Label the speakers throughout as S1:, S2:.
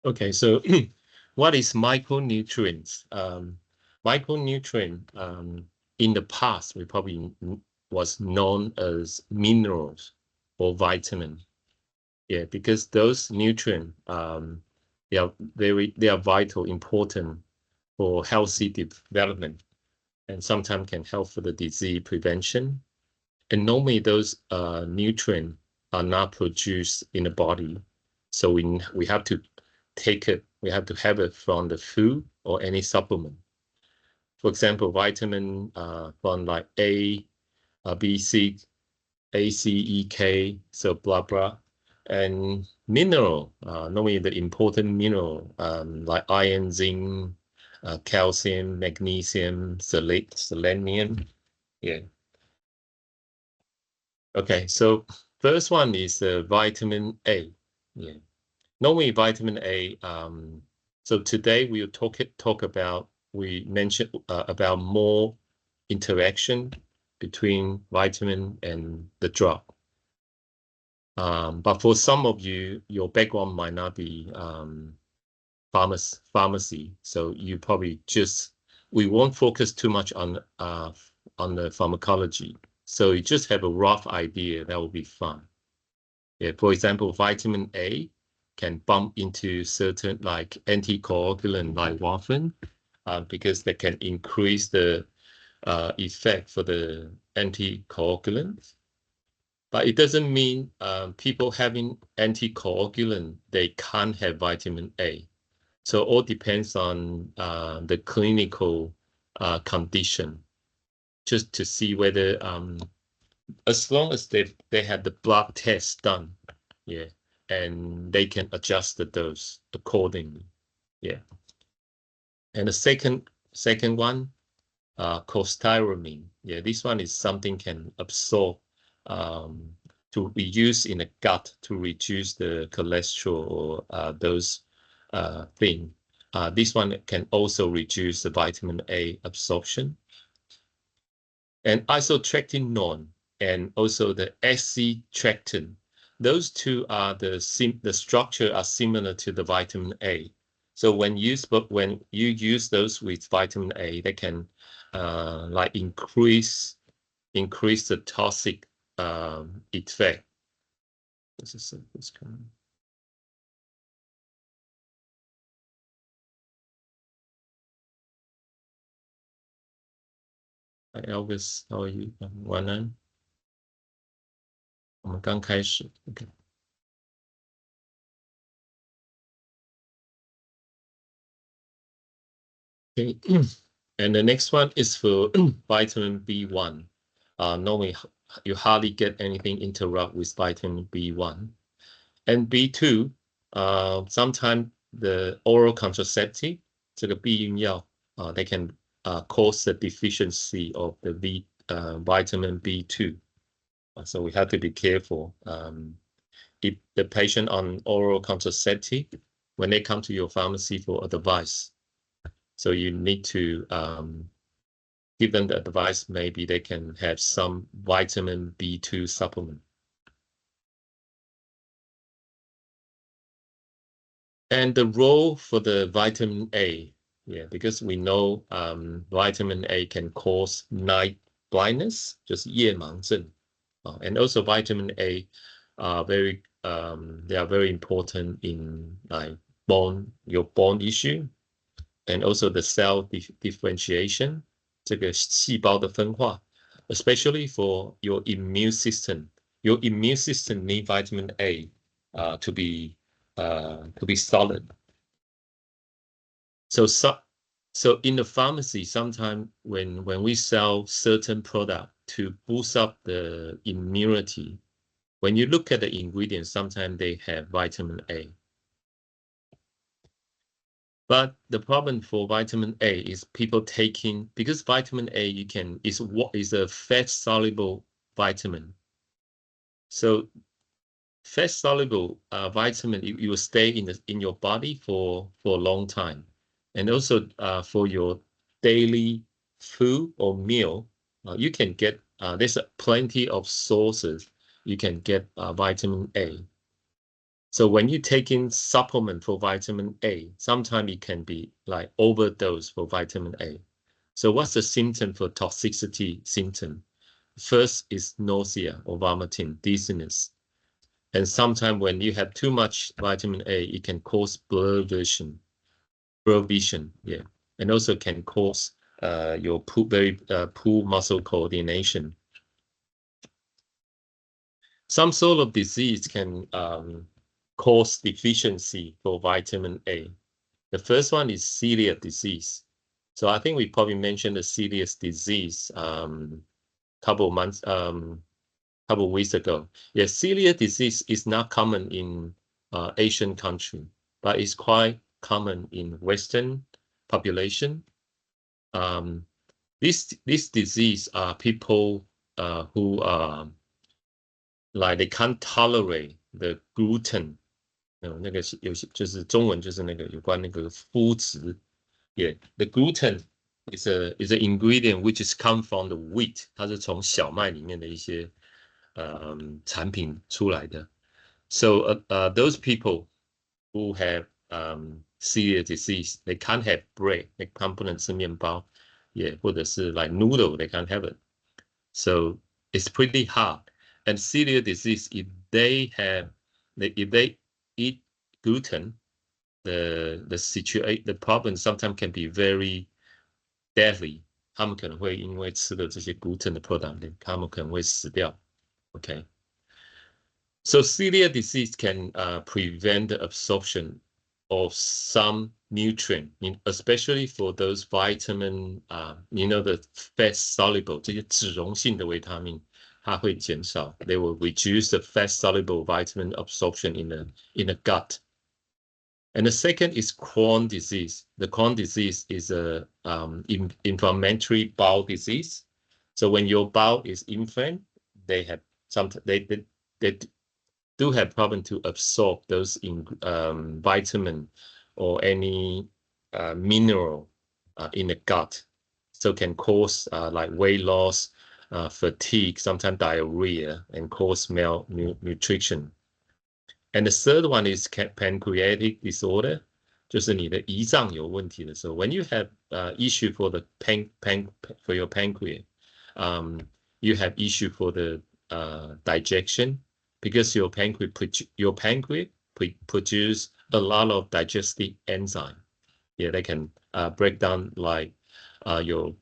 S1: Okay, so what is micronutrients? Micronutrient in the past, we probably was known as minerals or vitamin. Yeah, because those nutrients, they are vital, important for healthy development, and sometimes can help for the disease prevention. And normally those nutrients are not produced in the body, so we have to take it. We have to have it from the food or any supplement. For example, vitamin from like A, B, C, A, C, E, K, so blah blah, and mineral. Normally the important mineral like iron, zinc, calcium, magnesium, selenium. Yeah. Okay, so first one is vitamin A. Yeah. Normally vitamin A. So today we'll talk about we mentioned about more interaction between vitamin and the drug. But for some of you, your background might not be pharmacy, so you probably we won't focus too much on the pharmacology. So you just have a rough idea, that will be fine. Yeah, for example, vitamin A can bump into certain like anticoagulant like warfarin because they can increase the effect for the anticoagulant. But it doesn't mean people having anticoagulant, they can't have vitamin A. So all depends on the clinical condition, just to see whether as long as they have the blood test done, yeah, and they can adjust the dose accordingly, yeah. And the second one, cholestyramine, yeah, this one is something can absorb to be used in the gut to reduce the cholesterol or those things. This one can also reduce the vitamin A absorption. And isotretinoin and also the acetretin. Those two are the structure are similar to the vitamin A. So when you use those with vitamin A, they can like increase the toxic effect. This kind of. Hi Elvis, how are you? 晚安。我们刚开始。Okay. Okay. And the next one is for vitamin B1. Normally, you hardly get anything interrupt with vitamin B1. And B2, sometimes the oral contraceptive, 这个避孕药, they can cause the deficiency of the vitamin B2. So we have to be careful. If the patient on oral contraceptive, when they come to your pharmacy for advice, so you need to give them the advice, maybe they can have some vitamin B2 supplement. And the role for the vitamin A, yeah, because we know vitamin A can cause night blindness, just 夜盲症. And also vitamin A are they are very important in like your bone issue, and also the cell differentiation, 这个细胞的分化, especially for your immune system. Your immune system need vitamin A to be solid. So in the pharmacy, sometimes when we sell certain product to boost up the immunity, when you look at the ingredients, sometimes they have vitamin A. But the problem for vitamin A is people taking, because vitamin A is a fat soluble vitamin. So fat soluble vitamin, it will stay in your body for a long time. And also for your daily food or meal, you can get, there's plenty of sources you can get vitamin A. So when you take in supplement for vitamin A, sometimes it can be like overdose for vitamin A. So what's the symptom for toxicity symptom? First is nausea or vomiting, dizziness. And sometimes when you have too much vitamin A, it can cause blurred vision, yeah. And also can cause your poor muscle coordination. Some sort of disease can cause deficiency for vitamin A. The first one is celiac disease. So I think we probably mentioned the celiac disease couple weeks ago. Yes, celiac disease is not common in Asian country, but it's quite common in Western population. This disease are people who like they can't tolerate the gluten。那个有些就是中文就是那个有关那个麸质。Yeah, the gluten is an ingredient which is come from the wheat， 它是从小麦里面的一些产品出来的。So those people who have celiac disease, they can't have bread， 他们不能吃面包，也或者是 like noodle, they can't have it. So it's pretty hard. And celiac disease, if they eat gluten, the problem sometimes can be very deadly. 他们可能会因为吃了这些 gluten 的 product， 他们可能会死掉。Okay. So celiac disease can prevent the absorption of some nutrient, especially for those vitamin, the fat soluble 这些脂溶性的维他命，它会减少。They will reduce the fat soluble vitamin absorption in the gut. And the second is Crohn's disease. The Crohn's disease is a inflammatory bowel disease. So when your bowel is inflamed, they do have problem to absorb those vitamin or any mineral in the gut. So can cause like weight loss, fatigue, sometimes diarrhea, and cause malnutrition. And the third one is pancreatic disorder. 就是你的胰脏有问题的时候 when you have issue for the for your pancreas, you have issue for the digestion because your pancreas produce a lot of digestive enzyme. Yeah, they can break down like your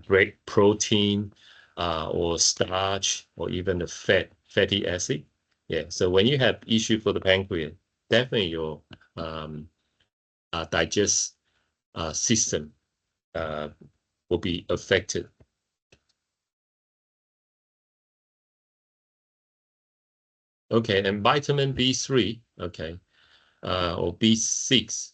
S1: break protein or starch or even the fatty acid. Yeah, so when you have issue for the pancreas, definitely your digest system will be affected. Okay, and vitamin B3, okay, or B6,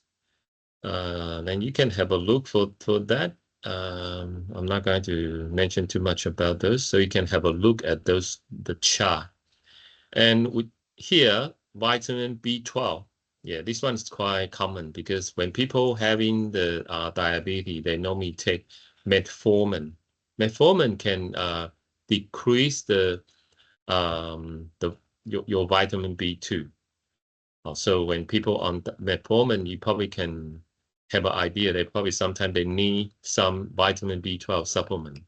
S1: then you can have a look for that. I'm not going to mention too much about those, so you can have a look at the chart. And here, vitamin B12, yeah, this one is quite common because when people having the diabetes, they normally take metformin. Metformin can decrease your vitamin B2. So when people on metformin, you probably can have an idea that probably sometimes they need some vitamin B12 supplement.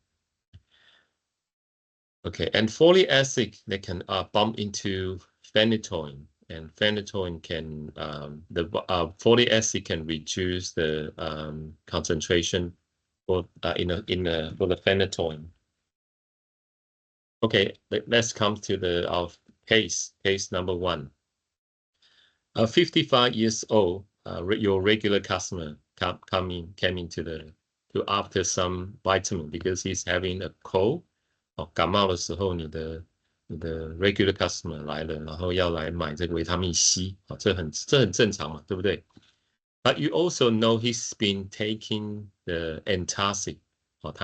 S1: Okay, and folic acid, they can bump into phenytoin, and phenytoin can the folic acid can reduce the concentration for for the phenytoin. Okay, let's come to our case number 1. 55 years old, your regular customer came into after some vitamin because he's having a cold. 感冒的时候，你的 regular customer 来了，然后要来买这个维他命 C， 这很正常嘛，对不对？ But you also know he's been taking the antacid，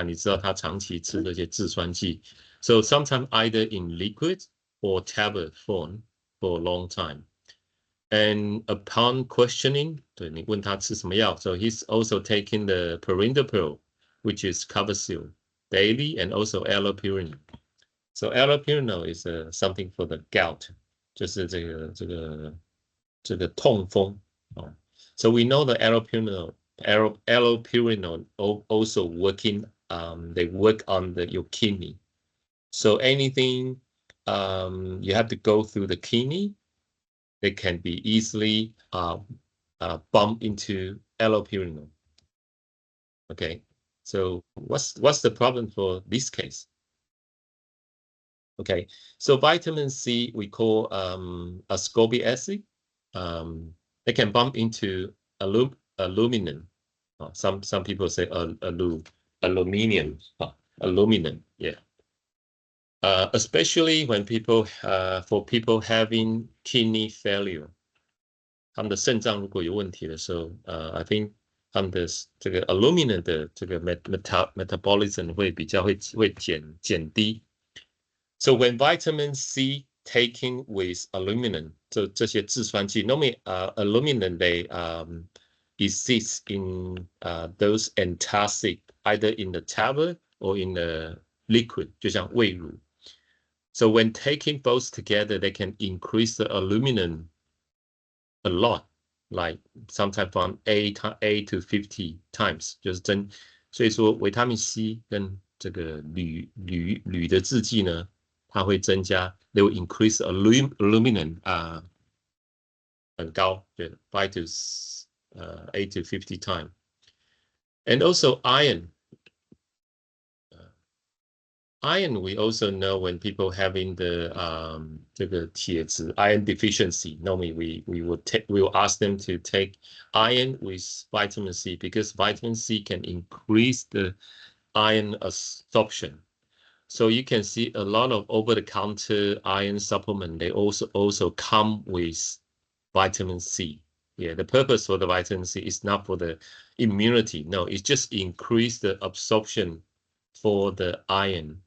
S1: 你知道他长期吃这些制酸剂 ，so sometimes either in liquid or tablet form for a long time. And upon questioning， 对你问他吃什么药 ，so he's also taking the perindopril, which is Coversil daily, and also allopurinol. So allopurinol is something for the gout， 就是这个这个痛风哦。So we know the allopurinol also working. They work on your kidney. So anything you have to go through the kidney, they can be easily bump into allopurinol. Okay, so what's the problem for this case? Okay, so vitamin C we call ascorbic acid. They can bump into aluminum. Some people say aluminum. Aluminum, yeah. Especially when for people having kidney failure. 他们的肾脏如果有问题的时候，I think 他们的这个 aluminum 的这个 metabolism 会比较会减低。So when vitamin C taken with aluminum，这些制酸剂 ，normally aluminum they exists in those antacid either in the tablet or in the liquid， 就像胃乳。So when taking both together, they can increase the aluminum a lot, like sometimes from 8 to 50 times， 就是所以说维他命 C 跟这个铝的制剂呢，它会增加 ，they will increase aluminum 很高，对，5 to 8 to 50 times, and also iron. Iron, we also know when people having the 这个铁质 iron deficiency, normally we will ask them to take iron with vitamin C because vitamin C can increase the iron absorption. So you can see a lot of over-the-counter iron supplement. They also come with vitamin C. Yeah, the purpose for the vitamin C is not for the immunity. No, it's just increase the absorption for the iron.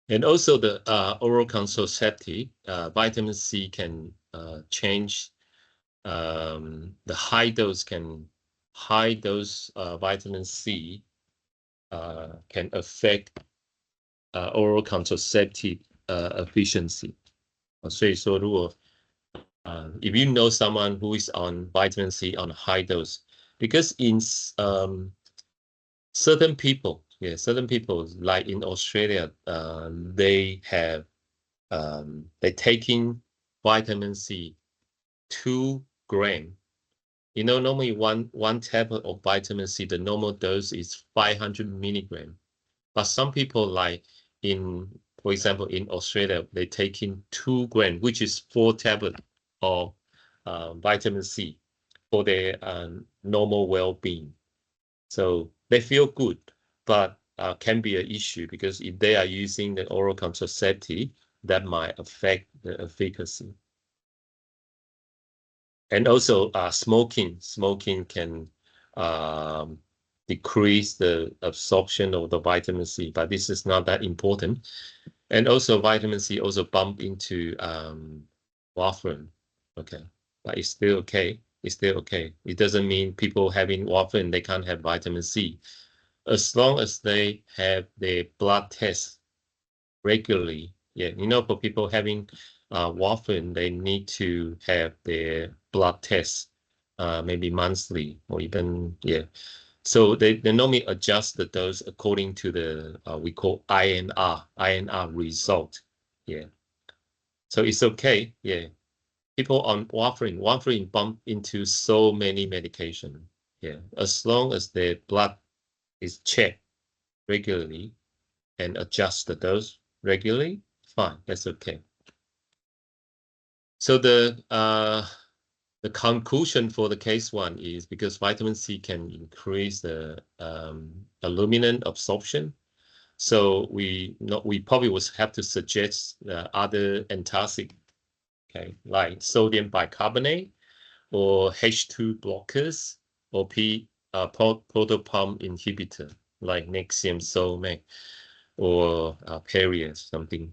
S1: And also the oral contraceptive, vitamin C can change the high dose vitamin C can affect oral contraceptive efficiency. 所以说，如果if you know someone who is on vitamin C on a high dose, because in certain people, yeah, certain people like in Australia, they have they taking vitamin C 2 grams. You know, normally one tablet of vitamin C, the normal dose is 500 milligrams. But some people like for example, in Australia, they taking 2 grams, which is 4 tablets of vitamin C for their normal well-being. So they feel good, but can be an issue because if they are using the oral contraceptive, that might affect the efficacy. And also smoking can decrease the absorption of the vitamin C, but this is not that important. And also vitamin C also bump into warfarin. Okay, but it's still okay. It's still okay. It doesn't mean people having warfarin, they can't have vitamin C. As long as they have their blood tests regularly. Yeah, you know, for people having warfarin, they need to have their blood tests maybe monthly or even, yeah. So they normally adjust the dose according to the, we call INR result. Yeah. So it's okay. Yeah. People on warfarin bump into so many medication. Yeah. As long as their blood is checked regularly and adjust the dose regularly, fine. That's okay. So the conclusion for the case 1 is because vitamin C can increase the aluminum absorption. So we probably would have to suggest other antacid, okay, like sodium bicarbonate or H2 blockers or proton inhibitor like Nexium, Solmec, or Perrier, something.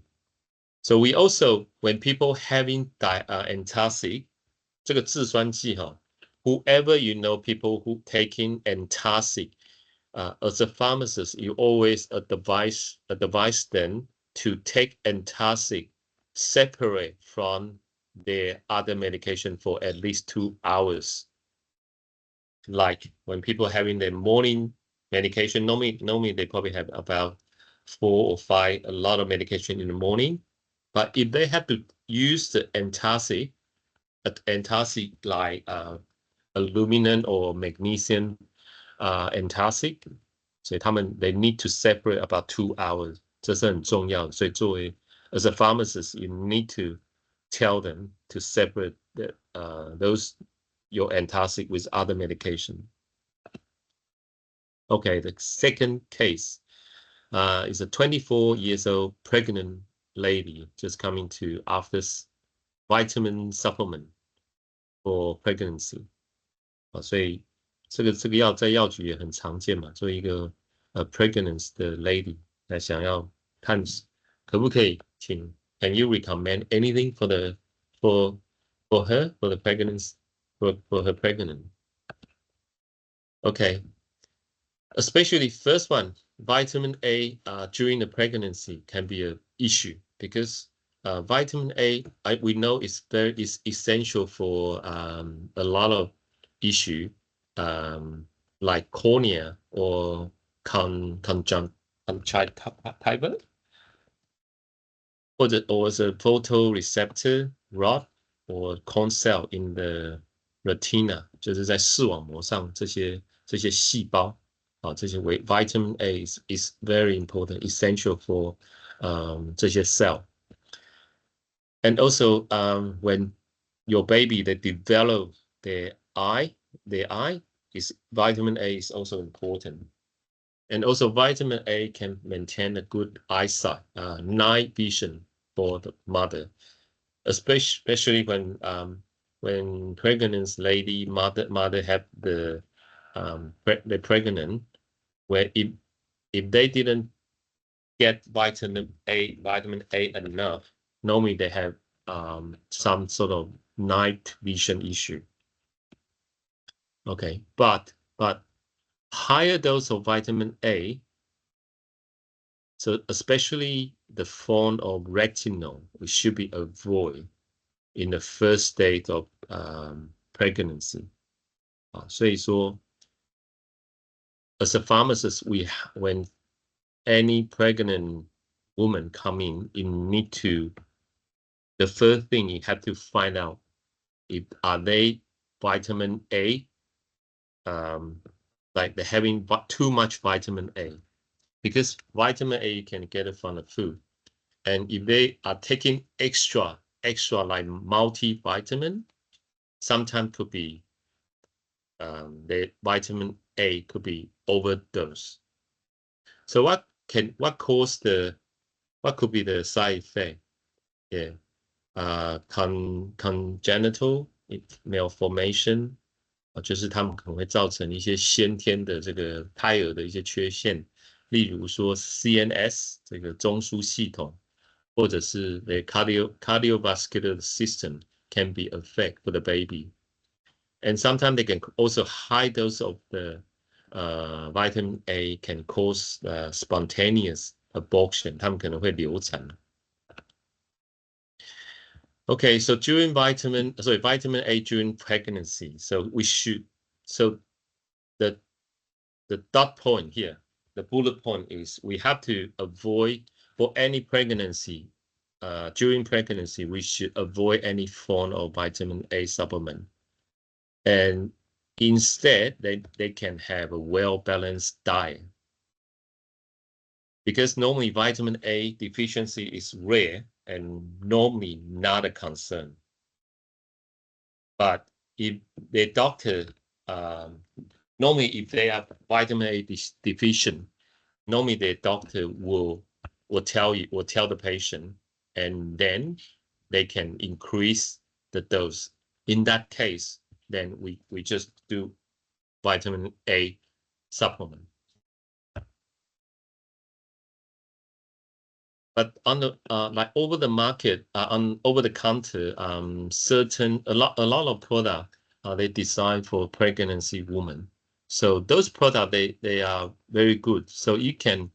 S1: So we also, when people having antacid, 这个制酸剂哈 whoever you know people who taking antacid, as a pharmacist, you always advise them to take antacid separate from their other medication for at least 2 hours. Like when people having their morning medication, normally they probably have about 4 or 5, a lot of medication in the morning. But if they have to use the antacid like aluminum or magnesium antacid, 所以they need to separate about 2 hours. 这是很重要的。所以作为 as a pharmacist, you need to tell them to separate your antacid with other medication. Okay, the second case is a 24 years old pregnant lady just coming to after vitamin supplement for pregnancy. 所以这个药在药局也很常见嘛，作为一个pregnant 的 lady 来想要看可不可以请 Can you recommend anything for her for the pregnancy for her pregnant? Okay, especially first one, vitamin A during the pregnancy can be an issue because vitamin A we know is essential for a lot of issue like cornea or conjunctiva or the photoreceptor rod or cone cell in the retina， 就是在视网膜上这些细胞这些vitamin A is very important, essential for 这些 cell. And also when your baby they develop their eye is vitamin A is also important. And also vitamin A can maintain a good eyesight, night vision for the mother, especially when pregnant lady mother have the pregnant, where if they didn't get vitamin A enough, normally they have some sort of night vision issue. Okay, but higher dose of vitamin A, so especially the form of retinol, we should be avoid in the first state of pregnancy. 所以说 as a pharmacist, when any pregnant woman come in, you need to, the first thing you have to find out if are they vitamin A, like they're having too much vitamin A, because vitamin A you can get it from the food, and if they are taking extra like multivitamin, sometimes could be the vitamin A could be overdose. So what could be the side effect? Yeah, congenital malformation. 就是他们可能会造成一些先天的这个胎儿的一些缺陷，例如说 CNS 这个中枢系统，或者是 the cardiovascular system can be affected for the baby. And sometimes they can also high dose of the vitamin A can cause spontaneous abortion. 他们可能会流产。Okay, so during vitamin A during pregnancy, so the dot point here, the bullet point is we have to avoid for any pregnancy, during pregnancy, we should avoid any form of vitamin A supplement. And instead, they can have a well-balanced diet. Because normally vitamin A deficiency is rare and normally not a concern. But if the doctor, normally if they are vitamin A deficient, normally the doctor will tell the patient, and then they can increase the dose. In that case, then we just do vitamin A supplement. But on the like over the market, over the counter, a lot of product they designed for pregnancy women. So those products they are very good. So you can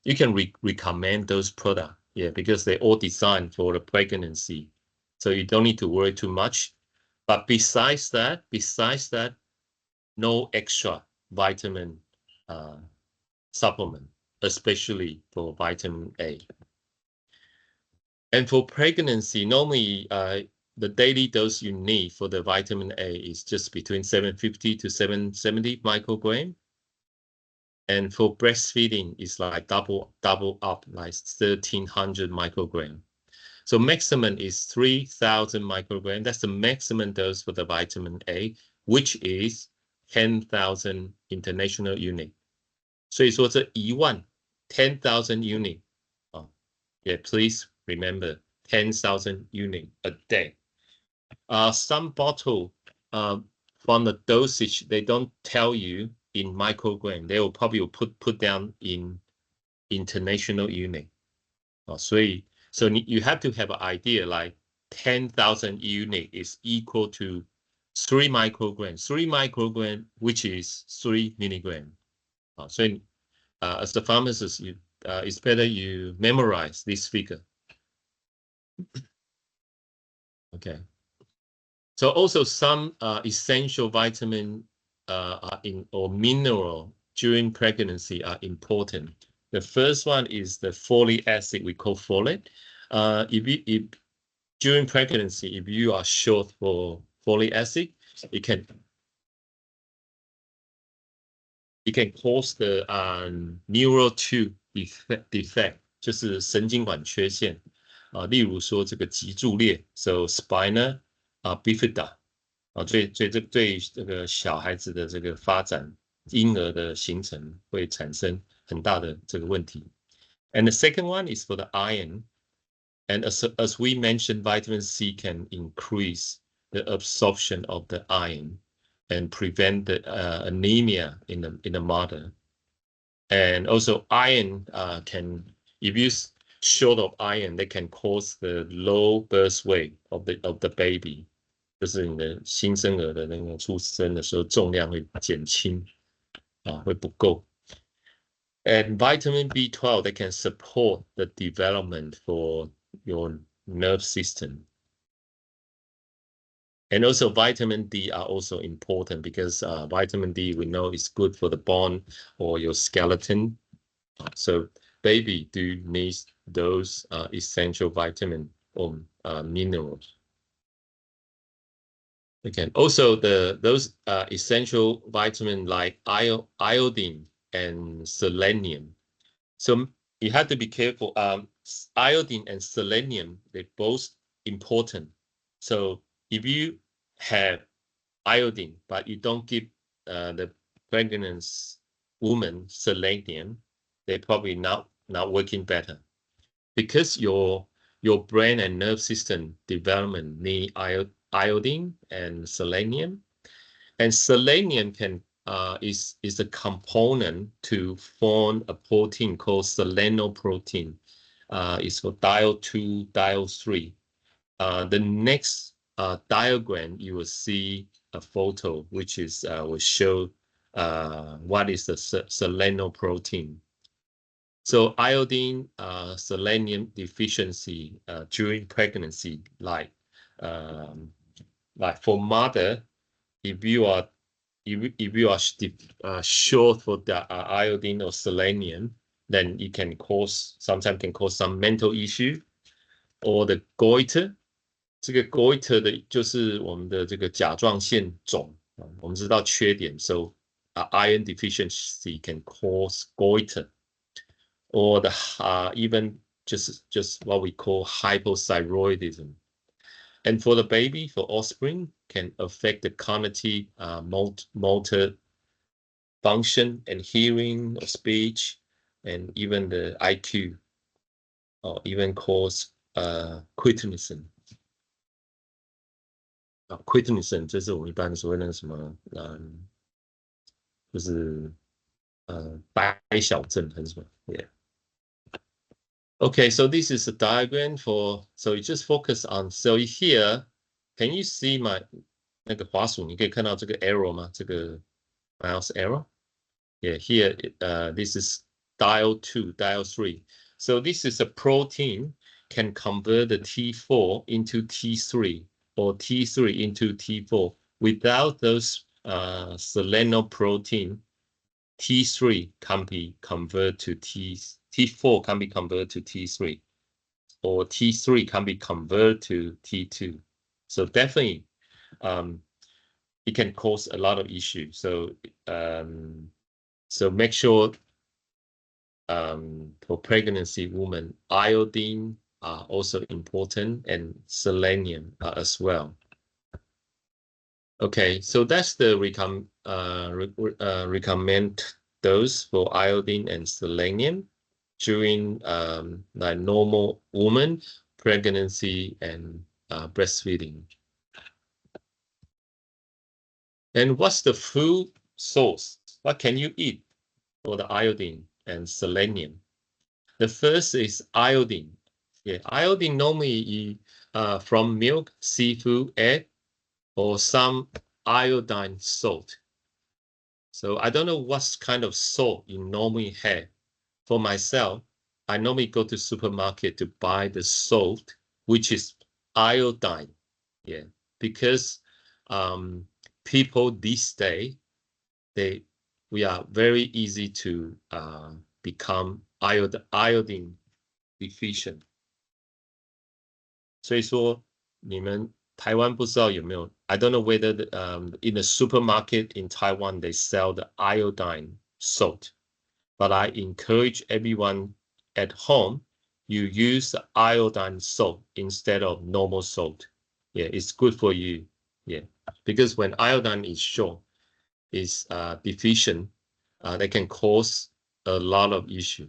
S1: you can recommend those products. Yeah, because they're all designed for the pregnancy. So you don't need to worry too much. But besides that, no extra vitamin supplement, especially for vitamin A. And for pregnancy, normally the daily dose you need for the vitamin A is just between 750 to 770 microgram. And for breastfeeding, it's like double up, like 1,300 microgram. So maximum is 3,000 microgram. That's the maximum dose for the vitamin A, which is 10,000 international unit. 所以说这1万 10,000 unit. Yeah, please remember 10,000 unit a day. Some bottle from the dosage, they don't tell you in microgram. They will probably put down in international unit. So you have to have an idea like 10,000 unit is equal to 3 microgram. 3 microgram, which is 3 milligram. So as a pharmacist, it's better you memorize this figure. Okay. So also some essential vitamin or mineral during pregnancy are important. The first one is the folic acid, we call folate. If during pregnancy, if you are short for folic acid, it can cause the neural tube defect, 就是神经管缺陷例如说这个脊柱裂 ，so spina bifida 对这个小孩子的这个发展，婴儿的形成会产生很大的这个问题。And the second one is for the iron. And as we mentioned, vitamin C can increase the absorption of the iron and prevent the anemia in the mother. And also iron if you short of iron, they can cause the low birth weight of the baby. 就是你的新生儿的那个出生的时候重量会减轻会不够。And vitamin B12, they can support the development for your nerve system. And also vitamin D are also important because vitamin D, we know, is good for the bone or your skeleton. So baby do need those essential vitamin or minerals. Again, also those essential vitamin like iodine and selenium. So you have to be careful. Iodine and selenium, they're both important. So if you have iodine, but you don't give the pregnant woman selenium, they're probably not working better. Because your brain and nerve system development need iodine and selenium. And selenium is a component to form a protein called selenoprotein. It's for diol-2, diol-3. The next diagram, you will see a photo which is will show what is the selenoprotein. So iodine, selenium deficiency during pregnancy, like for mother, if you are short for the iodine or selenium, then it can sometimes can cause some mental issue, or the goiter. 这个 goiter 的就是我们的这个甲状腺肿，我们知道缺点 ，so iron deficiency can cause goiter, or even just what we call hypothyroidism. And for the baby, for offspring, can affect the cognitive motor function and hearing or speech, and even the IQ, or even cause quitnism. Quitnism 这是我们一般所谓的什么就是呆小症还是什么 ，yeah. Okay, so this is a diagram so you just focus on, so here, can you see my 那个滑鼠？你可以看到这个 arrow 吗？这个 mouse arrow? Yeah, here, this is diol-2, diol-3. So this is a protein can convert the T4 into T3 or T3 into T4. Without those selenoprotein, T3 can be converted to T4 can be converted to T3, or T3 can be converted to T2. So definitely, it can cause a lot of issues. So so make sure for pregnancy women, iodine are also important, and selenium as well. Okay, so that's the recommend dose for iodine and selenium during like normal woman pregnancy and breastfeeding. And what's the food source? What can you eat for the iodine and selenium? The first is iodine. Yeah, iodine normally from milk, seafood, egg, or some iodine salt. So I don't know what kind of salt you normally have. For myself, I normally go to supermarket to buy the salt, which is iodine. Yeah, because people these days, we are very easy to become iodine deficient. 所以说你们台湾不知道有没有 I don't know whether in the supermarket in Taiwan they sell the iodine salt, but I encourage everyone at home you use the iodine salt instead of normal salt. Yeah, it's good for you. Yeah, because when iodine is short, is deficient, that can cause a lot of issue.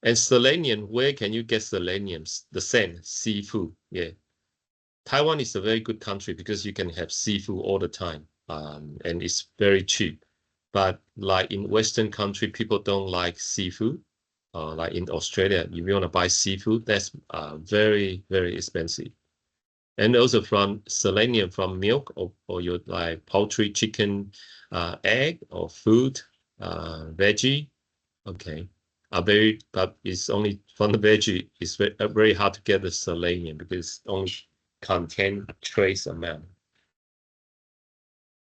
S1: And selenium, where can you get selenium? The same, seafood. Yeah. Taiwan is a very good country because you can have seafood all the time, and it's very cheap. But like in Western country, people don't like seafood. Like in Australia, if you want to buy seafood, that's very, very expensive. And also from selenium from milk or your like poultry, chicken, egg or food, veggie. Okay. But it's only from the veggie, it's very hard to get the selenium because it only contain trace amount.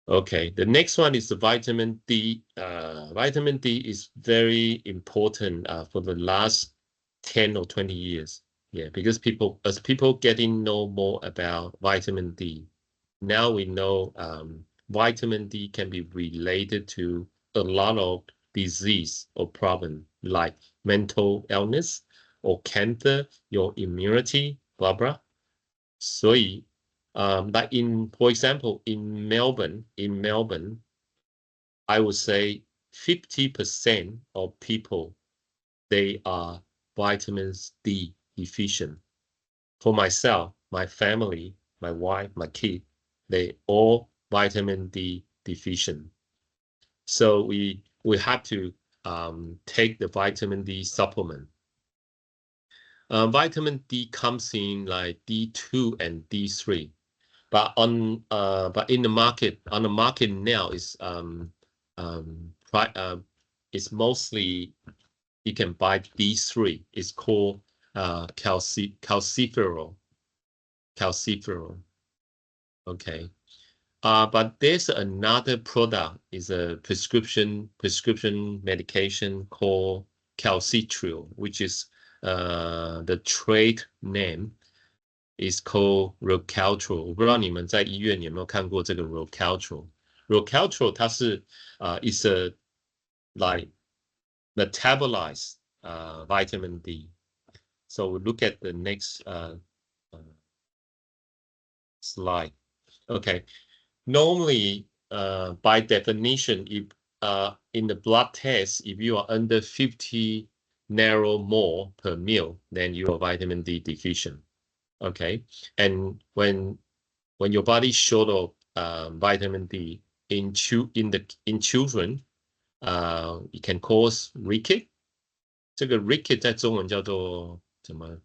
S1: Okay, the next one is the vitamin D. Vitamin D is very important for the last 10 or 20 years. Yeah, because as people getting know more about vitamin D, now we know vitamin D can be related to a lot of disease or problem like mental illness or cancer, your immunity, blah blah. 所以 like for example, in Melbourne, I would say 50% of people, they are vitamin D deficient. For myself, my family, my wife, my kid, they all vitamin D deficient. So we have to take the vitamin D supplement. Vitamin D comes in like D2 and D3. But in the market, now is it's mostly you can buy D3. It's called calciferol. Okay. But there's another product, is a prescription medication called calcitriol, which is the trade name is called Rocaltrol. 我不知道你们在医院有没有看过这个 Rocaltrol。Rocaltrol 它是is a like metabolized vitamin D. So we look at the next slide. Okay. Normally, by definition, if in the blood test, if you are under 50 nanomole per mil, then you are vitamin D deficient. Okay, and when your body short of vitamin D in children, it can cause ricket. 这个 ricket 在中文叫做什么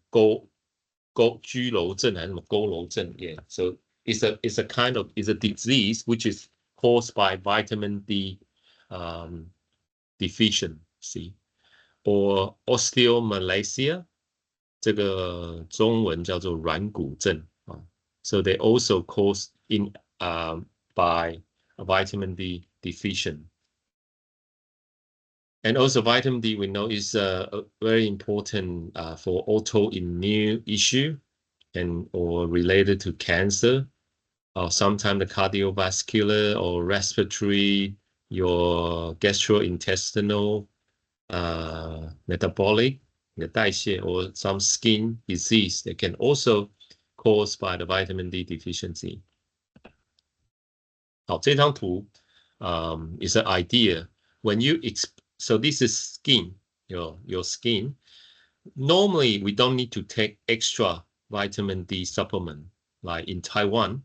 S1: 居楼症还是什么佝偻症 ？Yeah, so it's a kind of a disease which is caused by vitamin D deficiency. or osteomalacia， 这个中文叫做软骨症啊。So they also caused by a vitamin D deficient. And also vitamin D we know is very important for autoimmune issue and or related to cancer, or sometimes the cardiovascular or respiratory, your gastrointestinal, metabolic, 你的代谢 or some skin disease that can also caused by the vitamin D deficiency. 好，这张图is an idea. When you so this is skin, your skin. Normally, we don't need to take extra vitamin D supplement like in Taiwan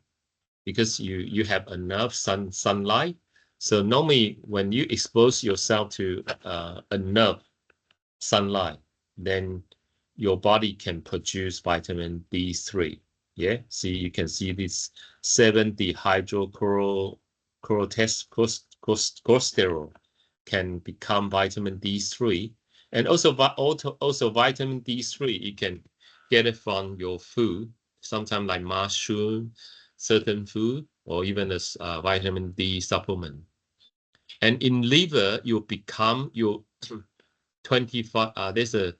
S1: because you have enough sunlight. So normally, when you expose yourself to enough sunlight, then your body can produce vitamin D3. Yeah, see, you can see this 7-dehydrocholesterol can become vitamin D3. And also vitamin D3, you can get it from your food, sometimes like mushroom, certain food, or even as vitamin D supplement. And in liver, you become your 25, there's a,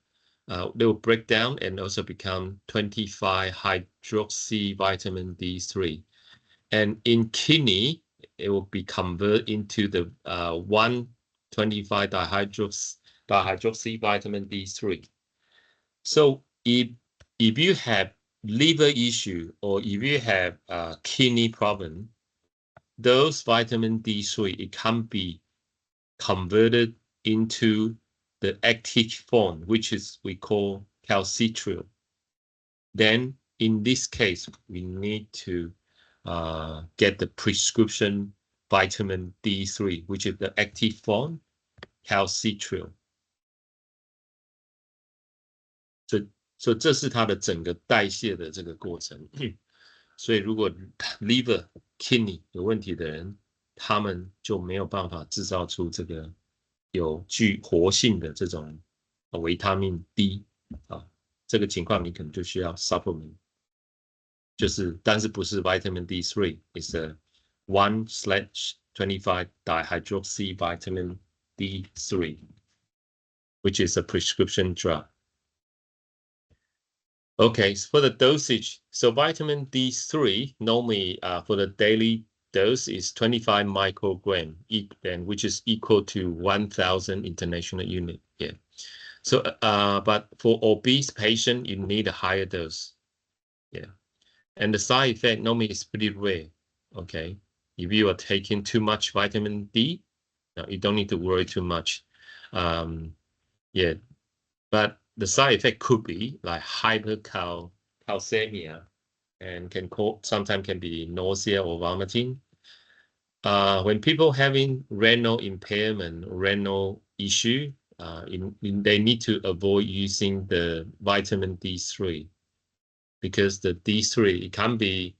S1: they will break down and also become 25 hydroxy vitamin D3. And in kidney, it will be converted into the 125 dihydroxy vitamin D3. So if you have liver issue or if you have kidney problem, those vitamin D3, it can be converted into the active form, which is we call calcitriol. Then in this case, we need to get the prescription vitamin D3, which is the active form, calcitriol. So 这是它的整个代谢的这个过程。所以如果 liver、kidney 有问题的人，他们就没有办法制造出这个有具活性的这种维他命 D 啊。这个情况你可能就需要 supplement， 但是不是 vitamin D3， is a 1/25 dihydroxy vitamin D3, which is a prescription drug. Okay, so for the dosage, so vitamin D3 normally for the daily dose is 25 microgram, which is equal to 1,000 international unit. Yeah. So, but for obese patient, you need a higher dose. Yeah. And the side effect normally is pretty rare. Okay. If you are taking too much vitamin D, no, you don't need to worry too much. Yeah. But the side effect could be like hypercalcemia and sometimes can be nausea or vomiting. When people having renal impairment, renal issue, they need to avoid using the vitamin D3 because the D3 it can be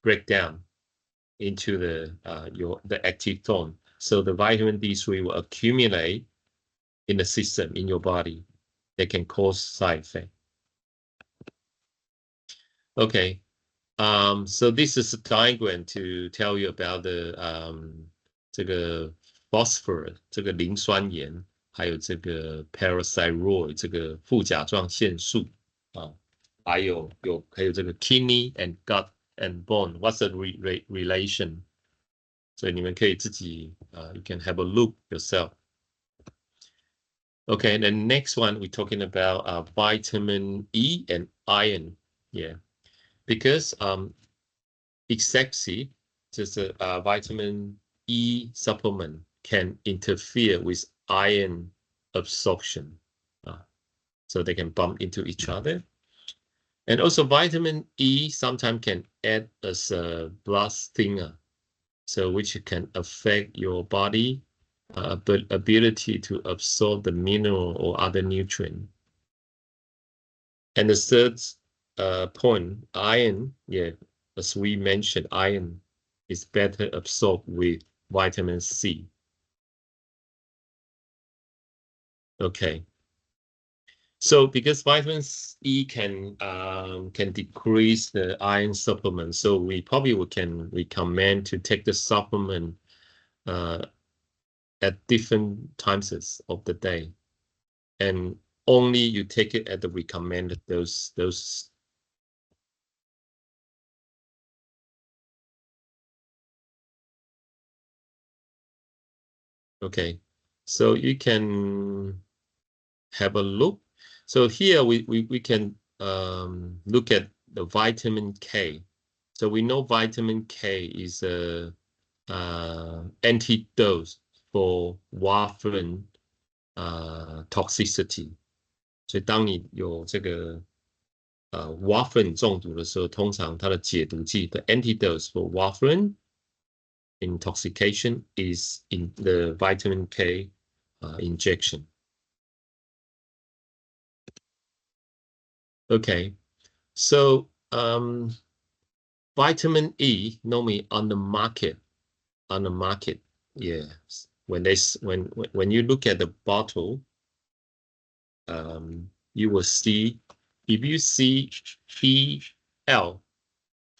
S1: break down into the active form. So the vitamin D3 will accumulate in the system in your body. They can cause side effect. Okay, so this is a diagram to tell you about the 这个 phosphorus 这个磷酸盐，还有这个 parathyroid 这个副甲状腺素啊，还有这个 kidney and gut and bone. What's the relation? 所以你们可以自己you can have a look yourself. Okay, and the next one we're talking about vitamin E and iron. Yeah, because excessive just a vitamin E supplement can interfere with iron absorption, so they can bump into each other. And also vitamin E sometimes can act as a blood thinner, so which can affect your body ability to absorb the mineral or other nutrient. And the third point, iron, yeah, as we mentioned, iron is better absorbed with vitamin C. Okay, So because vitamin E can decrease the iron supplement, so we probably can recommend to take the supplement at different times of the day, and only you take it at the recommended dose. Okay, so you can have a look. So here we can look at the vitamin K. So we know vitamin K is a antidote for warfarin toxicity。所以当你有这个warfarin 中毒的时候，通常它的解毒剂的 antidote for warfarin intoxication is in the vitamin K injection. Okay, so vitamin E normally on the market, yes. When you look at the bottle, you will see, if you see BL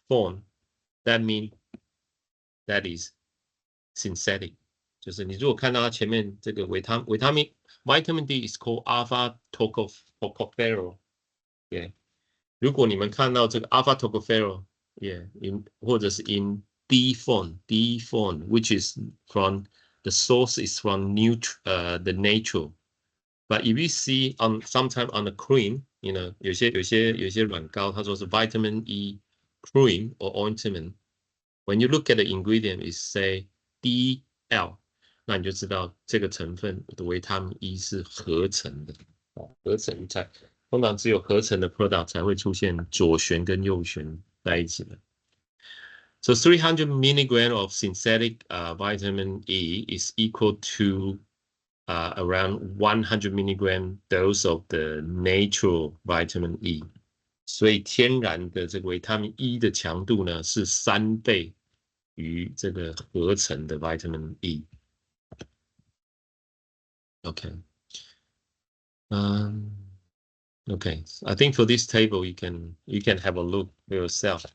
S1: form, that means that is synthetic. 就是你如果看到它前面这个vitamin D is called alpha tocopherol. Yeah. 如果你们看到这个 alpha tocopherol, yeah, 或者是 in D form, which is from the source is from the nature. But if you see sometime on the cream, you know, 有些软膏，它说是 vitamin E cream or ointment. When you look at the ingredient, it say DL, 那你就知道这个成分的维他命 E 是合成的，合成才通常只有合成的 product 才会出现左旋跟右旋在一起的。So 300 milligram of synthetic vitamin E is equal to around 100 milligram dose of the natural vitamin E. 所以天然的这个维他命 E 的强度呢是3倍于这个合成的 vitamin E. Okay. Okay. I think for this table you can have a look for yourself.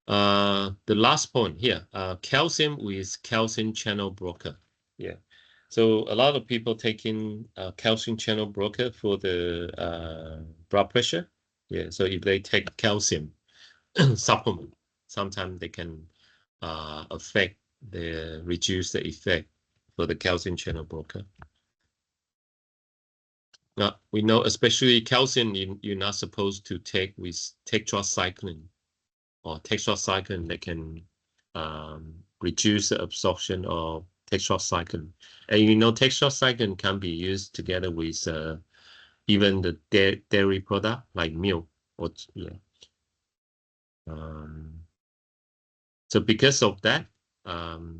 S1: The last point here, calcium with calcium channel blocker. Yeah. So a lot of people taking calcium channel blocker for the blood pressure. Yeah. So if they take calcium supplement, sometimes they can reduce the effect for the calcium channel blocker. Now, we know especially calcium you're not supposed to take with tetracycline or tetracycline that can reduce the absorption of tetracycline. And you know tetracycline can be used together with even the dairy product like milk or yeah. So because of that,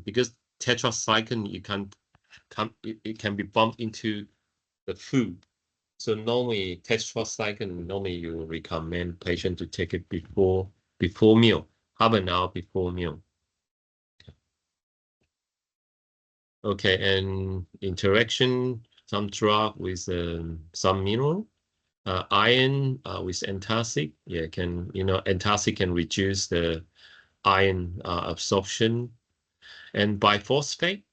S1: because tetracycline it can be bumped into the food. So normally tetracycline you recommend patient to take it before meal, half an hour before meal. Okay, and interaction, some drug with some mineral, iron with antacid. Yeah, antacid can reduce the iron absorption, and biphosphonate,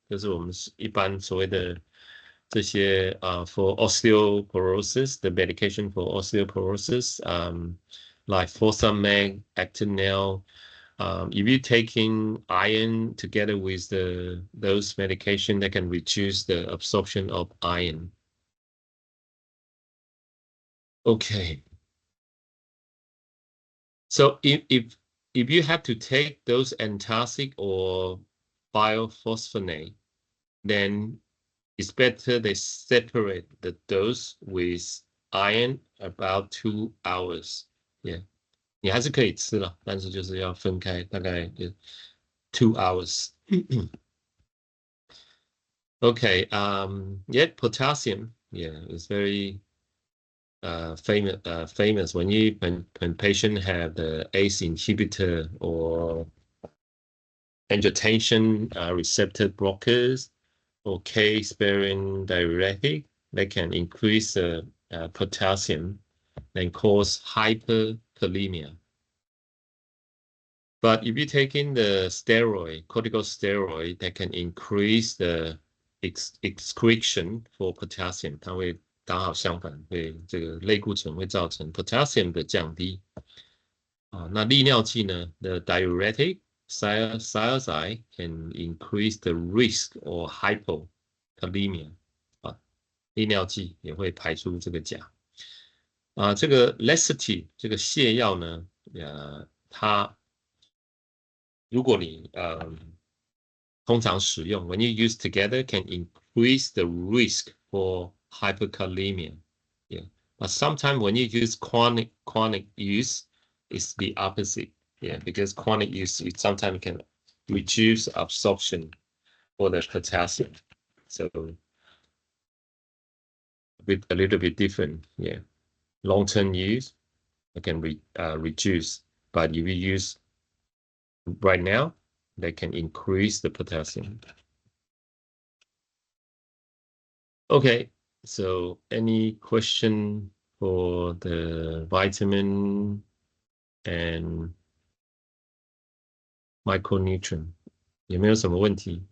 S1: 就是我们一般所谓的这些for osteoporosis, the medication for osteoporosis, like Fosamax, Actonel. If you're taking iron together with those medication, that can reduce the absorption of iron. Okay. So if you have to take those antacid or biphosphonate, then it's better they separate the dose with iron about 2 hours. Yeah. 你还是可以吃了，但是就是要分开，大概 2 hours. Okay, yet potassium, yeah, is very famous when patient have the ACE inhibitor or angiotensin receptor blockers or K-sparing diuretic that can increase the potassium and cause hyperkalemia. But if you're taking the steroid, corticosteroid, that can increase the excretion for potassium， 它会刚好相反，会这个类固醇会造成 potassium 的降低。那利尿剂呢 ？The diuretic thiazide can increase the risk or hypokalemia。利尿剂也会排出这个钾。这个 laxative 这个泻药呢，它如果你通常使用 ，when you use together can increase the risk for hyperkalemia. Yeah, but sometimes when you use chronic use, it's the opposite. Yeah, because chronic use it sometimes can reduce absorption for the potassium. So a little bit different. Yeah, long-term use it can reduce, but if you use right now, they can increase the potassium. Okay, so any question for the vitamin and micronutrient? 有没有什么问题？